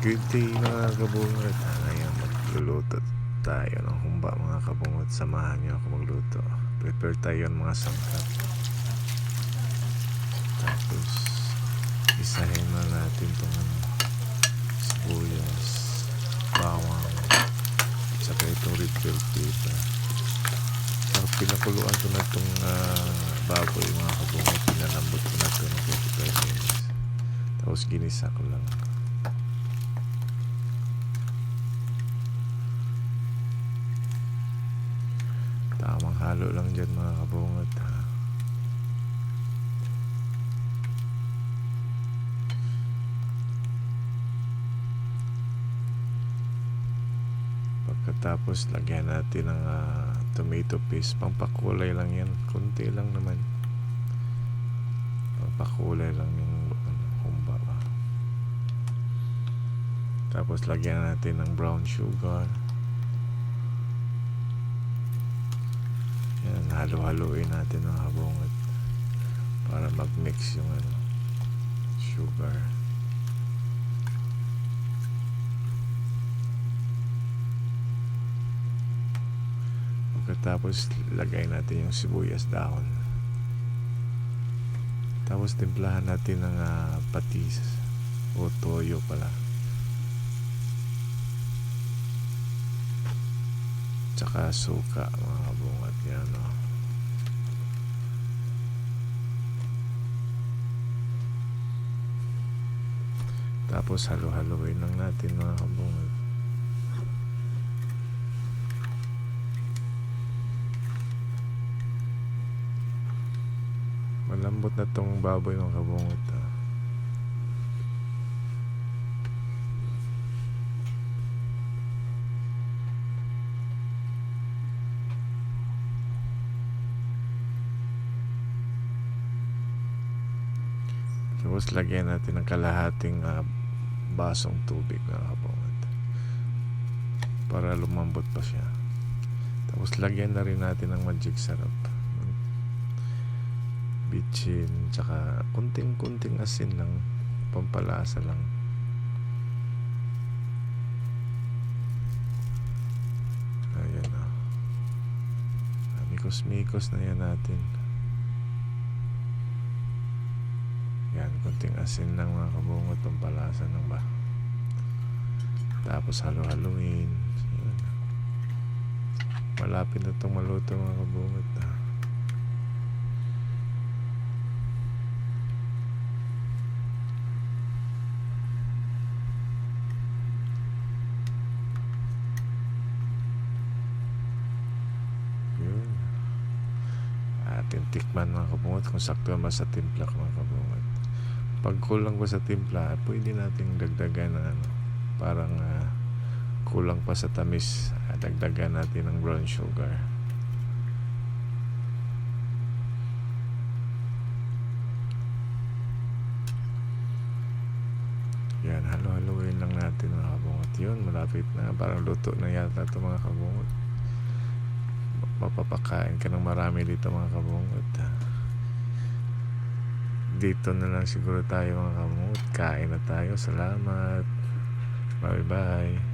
Good day mga kabungot. Ngayon magluluto tayo ng humba mga kabungot. Samahan niyo ako magluto. Prepare tayo ng mga sangkap. Tapos isahin na natin itong sibuyas, bawang, saka itong red bell pepper. Tapos pinakuluan ko na itong baboy mga kabungot. Pinalambot ko na ito ng 45 minutes. Tapos ginisa ko lang. Tamang halo lang dyan mga kabungot. Pagkatapos lagyan natin ng tomato paste. Pampakulay lang yan. Kunti lang naman. Pampakulay lang yung humba. Tapos lagyan natin ng brown sugar. Yan, halo-haloin natin ng kabungot para mag-mix yung sugar. Pagkatapos lagay natin yung sibuyas dahon. Tapos timplahan natin ng patis o toyo pala. Tsaka suka mga kabungot. Yan o. Tapos halo-haloin lang natin mga kabungot. Malambot na tong baboy mga kabungot. Tapos lagyan natin ng kalahating basong tubig mga kabungot para lumambot pa siya. Tapos lagyan na rin natin ng magic sarap, bitchin, tsaka kunting asin lang, pampalasa lang. Ayan o. Mikos na yan natin. Yan, kunting asin lang mga kabungot, pampalasa ng ba. Tapos halo-haloin. Yan. Malapit na itong maluto mga kabungot. Yun. Atin tikman mga kabungot kung sakto ba sa timpla mga kabungot. Pag kulang pa sa timpla, pwede nating dagdagan ng parang kulang pa sa tamis, dagdagan natin ng brown sugar. Yan, halo-haloin lang natin mga kabungot. Yun, malapit na, parang luto na yata ito mga kabungot. Mapapakain ka ng marami dito mga kabungot. Dito na lang siguro tayo mga kabungot. Kain na tayo. Salamat. Bye bye.